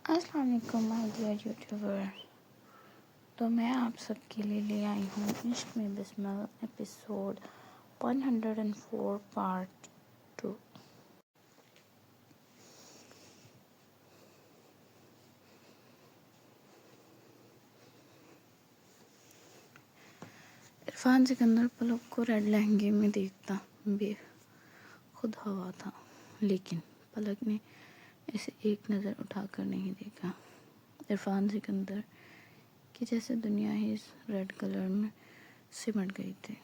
السلام علیکم my dear YouTuber. تو میں آپ سب کے لیے لے آئی ہوں عشق میں بسمل ایپیسوڈ 104 پارٹ 2. عرفان سکندر پلک کو ریڈ لہنگے میں دیکھتا بے خود ہوا تھا، لیکن پلک نے اسے ایک نظر اٹھا کر نہیں دیکھا. عرفان سکندر کی جیسے دنیا ہی اس ریڈ کلر میں سمٹ گئی تھی.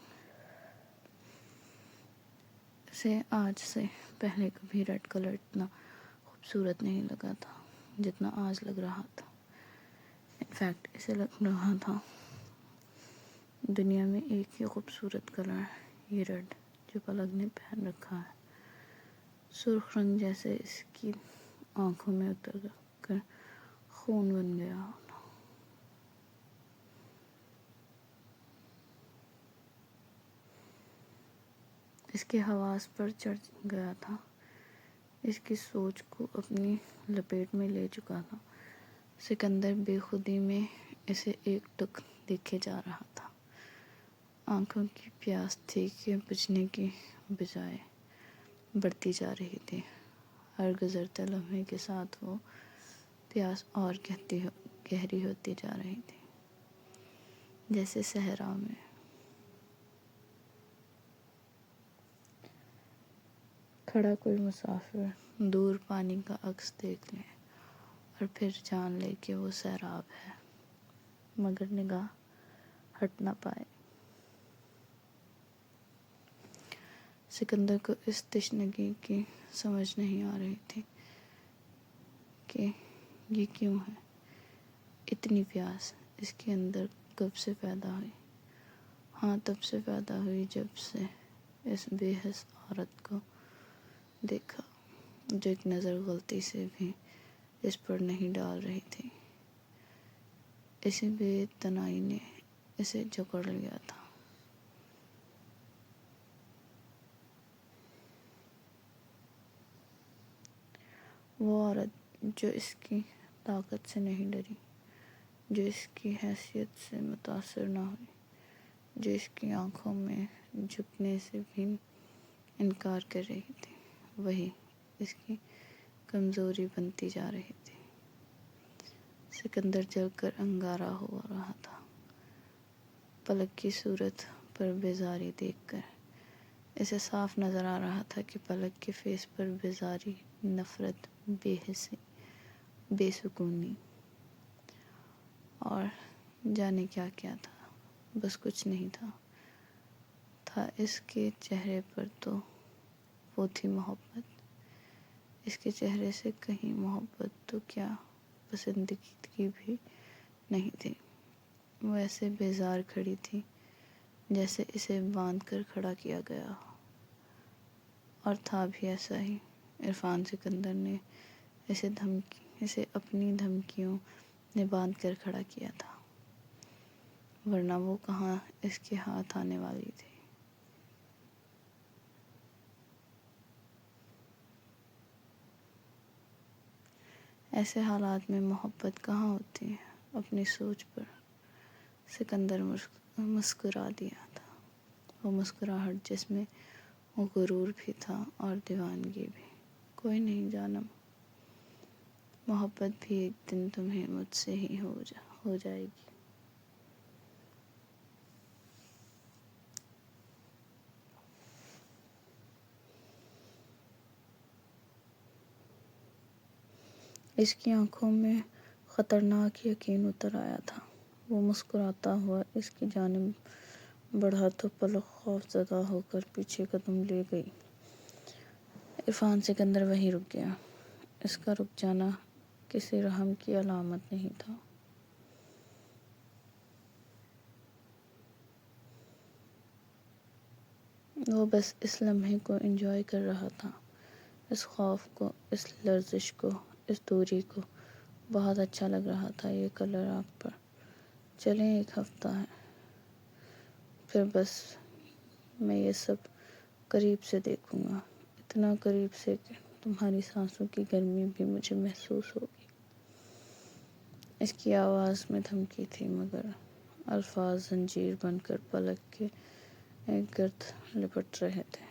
اسے آج سے پہلے کبھی ریڈ کلر اتنا خوبصورت نہیں لگا تھا جتنا آج لگ رہا تھا. انفیکٹ اسے لگ رہا تھا دنیا میں ایک ہی خوبصورت کلر ہے، یہ ریڈ جو پلک نے پہن رکھا ہے. سرخ رنگ جیسے اس کی آنکھوں میں اتر کر خون بن گیا. اس کے حواس پر چڑھ گیا تھا، اس کی سوچ کو اپنی لپیٹ میں لے چکا تھا. سکندر بے خودی میں اسے ایک ٹک دیکھے جا رہا تھا. آنکھوں کی پیاس تھی کہ بجھنے کی بجائے بڑھتی جا رہی تھی. ہر گزرتے لمحے کے ساتھ وہ پیاس اور گہری ہوتی جا رہی تھی، جیسے صحرا میں کھڑا کوئی مسافر دور پانی کا عکس دیکھ لے اور پھر جان لے کہ وہ سیراب ہے، مگر نگاہ ہٹ نہ پائے. سکندر کو اس تشنگی کی سمجھ نہیں آ رہی تھی کہ یہ کیوں ہے. اتنی پیاس اس کے اندر کب سے پیدا ہوئی؟ ہاں، تب سے پیدا ہوئی جب سے اس بے حس عورت کو دیکھا جو ایک نظر غلطی سے بھی اس پر نہیں ڈال رہی تھی. اسی بے تنائی نے اسے جکڑ لیا تھا. وہ عورت جو اس کی طاقت سے نہیں ڈری، جو اس کی حیثیت سے متاثر نہ ہوئی، جو اس کی آنکھوں میں جھکنے سے بھی انکار کر رہی تھی، وہی اس کی کمزوری بنتی جا رہی تھی. سکندر جل کر انگارہ ہو رہا تھا پلک کی صورت پر بیزاری دیکھ کر. اسے صاف نظر آ رہا تھا کہ پلک کے فیس پر بیزاری، نفرت، بے حسی، بے سکونی اور جانے کیا کیا تھا. بس کچھ نہیں تھا اس کے چہرے پر تو وہ تھی محبت. اس کے چہرے سے کہیں محبت تو کیا پسندیدگی بھی نہیں تھی. وہ ایسے بیزار کھڑی تھی جیسے اسے باندھ کر کھڑا کیا گیا ہو. اور تھا بھی ایسا ہی. عرفان سکندر نے اسے اپنی دھمکیوں نے باندھ کر کھڑا کیا تھا، ورنہ وہ کہاں اس کے ہاتھ آنے والی تھی. ایسے حالات میں محبت کہاں ہوتی ہے؟ اپنی سوچ پر سکندر مسکرا دیا تھا. وہ مسکراہٹ جس میں غرور بھی تھا اور دیوانگی بھی. کوئی نہیں جانم، محبت بھی ایک دن تمہیں مجھ سے ہی ہو جائے گی. اس کی آنکھوں میں خطرناک یقین اتر آیا تھا. وہ مسکراتا ہوا اس کی جانب بڑھا تو پلک خوف زدہ ہو کر پیچھے قدم لے گئی. عرفان سکندر وہیں رک گیا. اس کا رک جانا کسی رحم کی علامت نہیں تھا. وہ بس اس لمحے کو انجوائے کر رہا تھا، اس خوف کو، اس لرزش کو، اس دوری کو. بہت اچھا لگ رہا تھا یہ کلر آپ پر. چلیں، ایک ہفتہ ہے پھر بس میں یہ سب قریب سے دیکھوں گا، اتنا قریب سے کہ تمہاری سانسوں کی گرمی بھی مجھے محسوس ہوگی. اس کی آواز میں دھمکی تھی، مگر الفاظ زنجیر بن کر پلک کے گرد لپٹ رہے تھے۔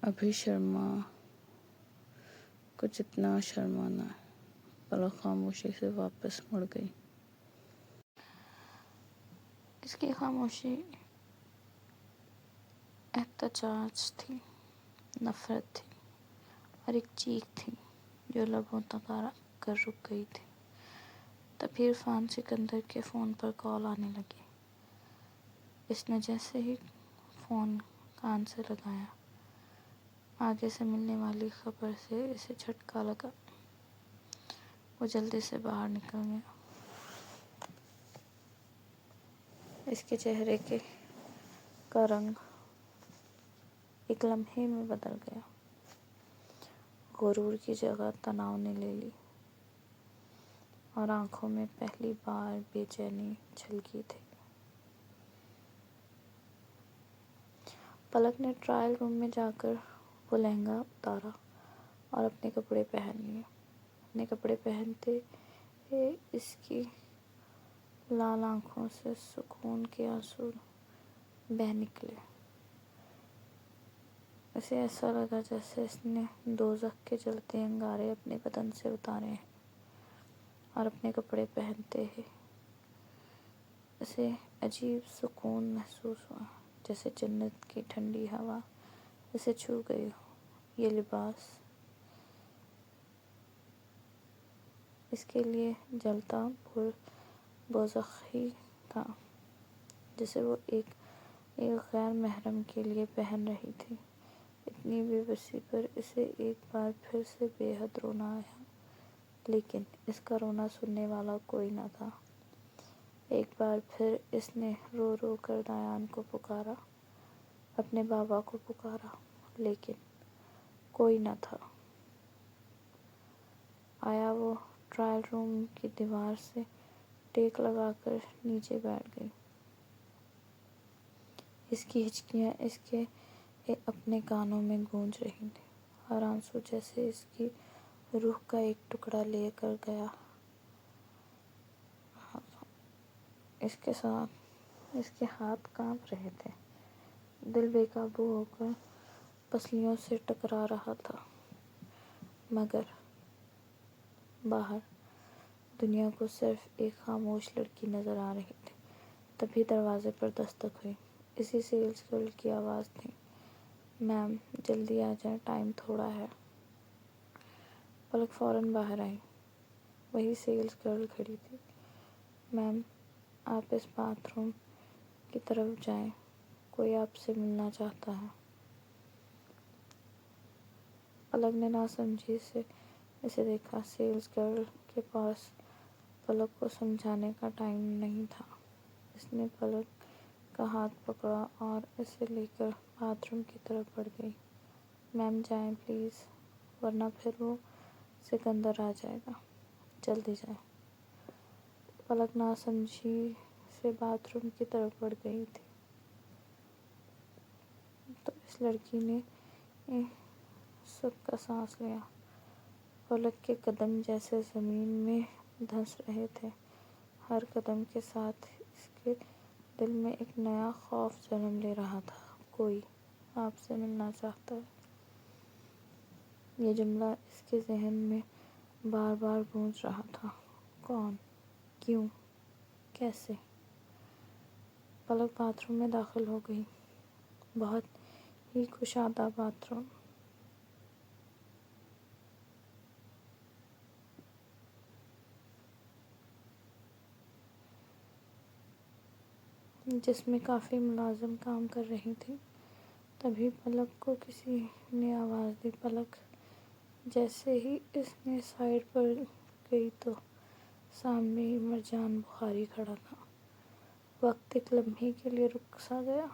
ابھی شرما کچھ اتنا شرمانا ہے۔ پلک خاموشی سے واپس مڑ گئی۔ اس کی خاموشی احتجاج تھی، نفرت تھی، اور ایک چیخ تھی جو لبوں تک آ کر رک گئی تھی۔ تبھی عرفان سکندر کے فون پر کال آنے لگی۔ اس نے جیسے ہی فون کان سے لگایا، آگے سے ملنے والی خبر سے اسے جھٹکا لگا۔ وہ جلدی سے باہر نکل گیا۔ اس کے چہرے کا رنگ ایک لمحے میں بدل گیا۔ غرور کی جگہ تناؤ نے لے لی، اور آنکھوں میں پہلی بار بے چینی چھلکی تھی۔ پلک نے ٹرائل روم میں جا کر وہ لہنگا اتارا اور اپنے کپڑے پہن لیے۔ اپنے کپڑے پہنتے اس کی لال آنکھوں سے سکون کے آنسو بہہ نکلے۔ اسے ایسا لگا جیسے اس نے دوزخ کے جلتے انگارے اپنے بدن سے اتارے ہیں، اور اپنے کپڑے پہنتے ہی اسے عجیب سکون محسوس ہوا، جیسے جنت کی ٹھنڈی ہوا اسے چھو گئی ہو۔ یہ لباس اس کے لیے جلتا دوزخ ہی تھا، جسے وہ ایک غیر محرم کے لیے پہن رہی تھی۔ اتنی بے بسی پر اسے ایک بار پھر سے بے حد رونا آیا، لیکن اس کا رونا سننے والا کوئی نہ تھا۔ ایک بار پھر اس نے رو رو کر دایان کو پکارا، اپنے بابا کو پکارا، لیکن کوئی نہ تھا۔ آیا وہ ٹرائل روم کی دیوار سے ٹیک لگا کر نیچے بیٹھ گئی۔ اس کی ہچکیاں اس کے اپنے کانوں میں گونج رہی تھیں، اور آنسو جیسے اس کی روح کا ایک ٹکڑا لے کر گیا رہا تھا۔ اس کے ہاتھ کانپ رہے تھے، دل بے قابو ہو کر پسلیوں سے ٹکرا رہا تھا، مگر باہر دنیا کو صرف ایک خاموش لڑکی نظر آ رہی تھی۔ تبھی دروازے پر دستک ہوئی۔ اسی سیلز گرل کی آواز تھی، "میم، جلدی آ جائیں، ٹائم تھوڑا ہے۔" پلک فوراً باہر آئی۔ وہی سیلز گرل کھڑی تھی۔ "میم، آپ اس باتھ روم کی طرف جائیں، کوئی آپ سے ملنا چاہتا ہے۔" پلک نے ناسمجھی سے اسے دیکھا۔ سیلز گرل کے پاس پلک کو سمجھانے کا ٹائم نہیں تھا۔ اس نے پلک کا ہاتھ پکڑا اور اسے لے کر باتھ روم کی طرف بڑھ گئی۔ "میم جائیں پلیز، ورنہ پھر وہ سکندر آ جائے گا۔ جلدی جائیں۔" پلک ناسمجھی سے باتھ روم کی طرف بڑھ گئی تھی تو اس لڑکی نے سکھ کا سانس لیا۔ پلک کے قدم جیسے زمین میں دھنس رہے تھے۔ ہر قدم کے ساتھ اس کے دل میں ایک نیا خوف جنم لے رہا تھا۔ "کوئی آپ سے ملنا چاہتا ہے۔" یہ جملہ اس کے ذہن میں بار بار گونج رہا تھا۔ کون؟ کیوں؟ کیسے؟ پلک باتھ روم میں داخل ہو گئی۔ بہت ہی کشادہ باتھ روم، جس میں کافی ملازم کام کر رہی تھیں۔ تبھی پلک کو کسی نے آواز دی، "پلک۔" جیسے ہی اس نے سائڈ پر گئی تو سامنے ہی مرجان بخاری کھڑا تھا۔ وقت ایک لمحے کے لیے رک سا گیا۔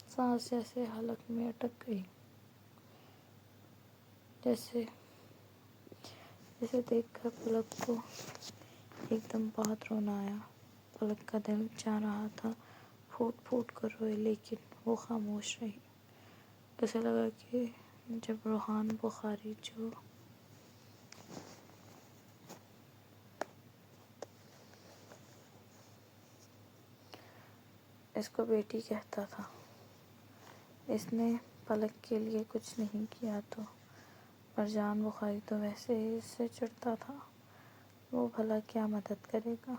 سانس جیسے حلق میں اٹک گئی۔ جسے دیکھ کر پلک کو ایک دم بہت رونا آیا۔ پلک کا دل چاہ رہا تھا پھوٹ پھوٹ کر روئے، لیکن وہ خاموش رہی۔ اسے لگا کہ جب روحان بخاری جو اس کو بیٹی کہتا تھا۔ اس نے پلک کے لیے کچھ نہیں کیا تو مرجان بخاری تو ویسے ہی اس سے چڑھتا تھا، وہ بھلا کیا مدد کرے گا؟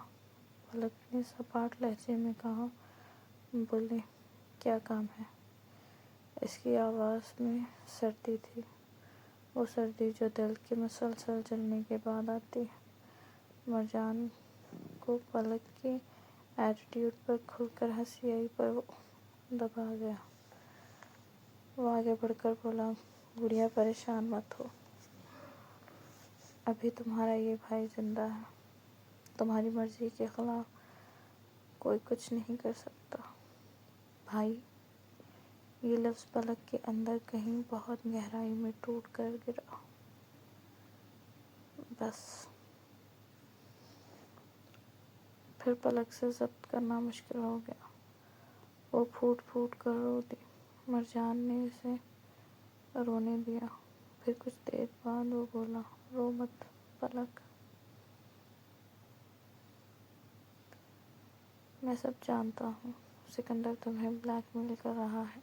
پلک نے سپاٹ لہجے میں کہا، بولے کیا کام ہے؟ اس کی آواز میں سردی تھی، وہ سردی جو دل کے مسلسل جلنے کے بعد آتی ہے۔ مرجان کو پلک کے ایٹیٹیوڈ پر کھل کر ہنسی آئی، پر وہ دبا گیا۔ وہ آگے بڑھ کر بولا، گڑیا پریشان مت ہو، ابھی تمہارا یہ بھائی زندہ ہے، تمہاری مرضی کے خلاف کوئی کچھ نہیں کر سکتا۔ بھائی، یہ لفظ پلک کے اندر کہیں بہت گہرائی میں ٹوٹ کر گرا۔ بس پھر پلک سے ضبط کرنا مشکل ہو گیا، وہ پھوٹ پھوٹ کر رو دی۔ مرجان نے اسے رونے دیا، پھر کچھ دیر بعد وہ بولا، رو مت پلک، میں سب جانتا ہوں، سکندر تمہیں بلیک میل کر رہا ہے،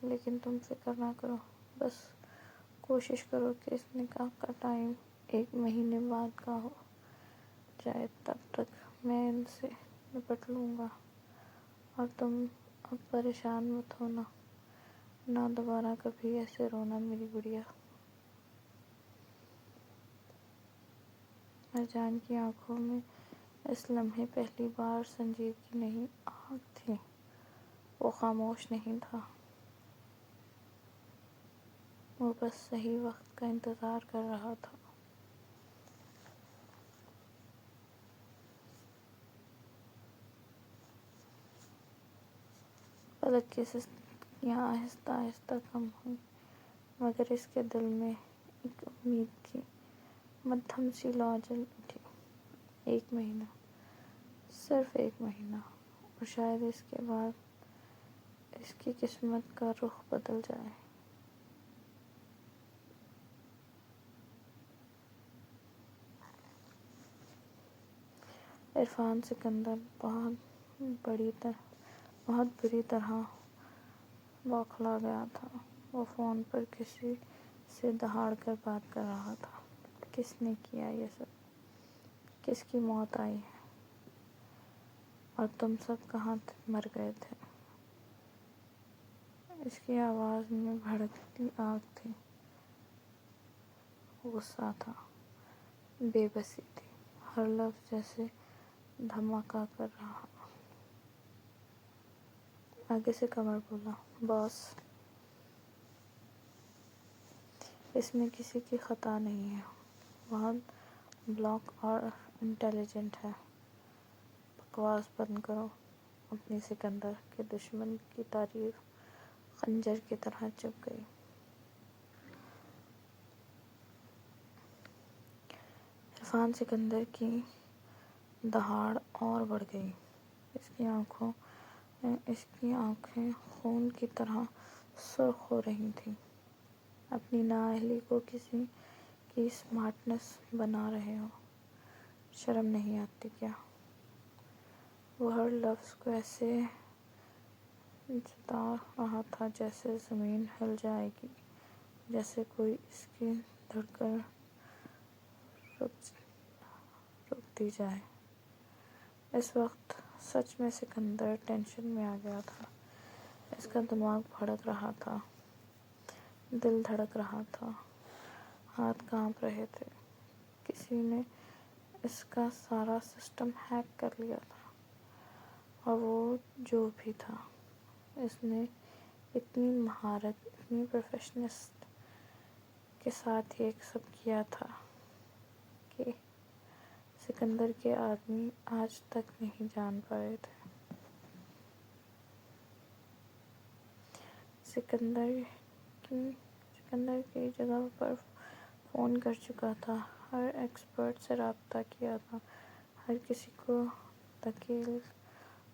لیکن تم فکر نہ کرو، بس کوشش کرو کہ اس نکاح کا ٹائم 1 مہینے بعد کا ہو جائے، تب تک میں ان سے نپٹ لوں گا، اور تم اب پریشان مت ہونا، نہ دوبارہ کبھی ایسے رونا میری گڑیا۔ مرجان کی آنکھوں میں اس لمحے پہلی بار سنجیدگی نہیں، آگ تھی، وہ خاموش نہیں تھا، وہ بس صحیح وقت کا انتظار کر رہا تھا۔ پلک کی سستیاں آہستہ آہستہ کم ہوئیں، مگر اس کے دل میں ایک امید کی مدھم سی لو جل اٹھی۔ 1 مہینہ، صرف 1 مہینہ، اور شاید اس کے بعد اس کی قسمت کا رخ بدل جائے۔ عرفان سکندر بہت بری طرح بوکھلا گیا تھا، وہ فون پر کسی سے دہاڑ کر بات کر رہا تھا۔ کس نے کیا یہ سب؟ کس کی موت آئی ہے؟ اور تم سب کہاں مر گئے تھے؟ اس کی آواز میں بھڑکتی آگ تھی، غصہ تھا، بے بسی تھی، ہر لفظ جیسے دھماکہ کر رہا۔ آگے سے قمر بولا، باس، اس میں کسی کی خطا نہیں ہے، بہت بلاک اور انٹیلیجنٹ ہے، بکواس بند کرو۔ اپنی سکندر کے دشمن کی تعریف خنجر کی طرح چبھ گئی۔ عرفان سکندر کی دہاڑ اور بڑھ گئی، اس کی آنکھیں خون کی طرح سرخ ہو رہی تھیں۔ اپنی نااہلی کو کسی کی اسمارٹنس بنا رہے ہو، شرم نہیں آتی کیا؟ وہ ہر لفظ کو ایسے جتا رہا تھا جیسے زمین ہل جائے گی، جیسے کوئی اس کی دھڑکن رک دی جائے۔ اس وقت سچ میں سکندر ٹینشن میں آ گیا تھا، اس کا دماغ بھڑک رہا تھا، دل دھڑک رہا تھا، ہاتھ کانپ رہے تھے، کسی نے اس کا سارا سسٹم ہیک کر لیا تھا، اور وہ جو بھی تھا، اس نے اتنی مہارت، اتنی پروفیشنلزم کے ساتھ یہ سب کیا تھا کہ سکندر کے آدمی آج تک نہیں جان پائے تھے۔ سکندر کی جگہ پر فون کر چکا تھا، ہر ایکسپرٹ سے رابطہ کیا تھا، ہر کسی کو دھکیل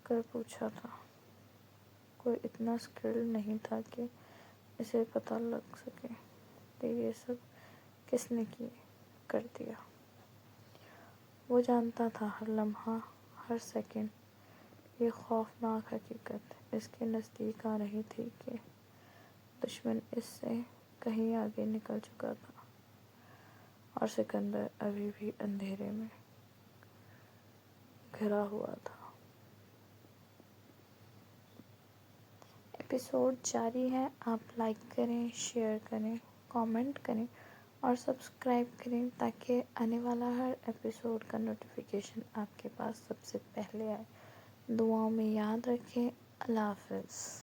کر پوچھا تھا، کوئی اتنا اسکلڈ نہیں تھا کہ اسے پتہ لگ سکے کہ یہ سب کس نے کر دیا۔ وہ جانتا تھا ہر لمحہ، ہر سیکنڈ یہ خوفناک حقیقت اس کے نزدیک آ رہی تھی کہ دشمن اس سے کہیں آگے نکل چکا تھا اور سکندر ابھی بھی اندھیرے میں گھرا ہوا تھا۔ ایپیسوڈ جاری ہے، آپ لائک کریں، شیئر کریں، کامنٹ کریں اور سبسکرائب کریں تاکہ آنے والا ہر ایپیسوڈ کا نوٹیفیکیشن آپ کے پاس سب سے پہلے آئے۔ دعاؤں میں یاد رکھیں۔ اللہ حافظ۔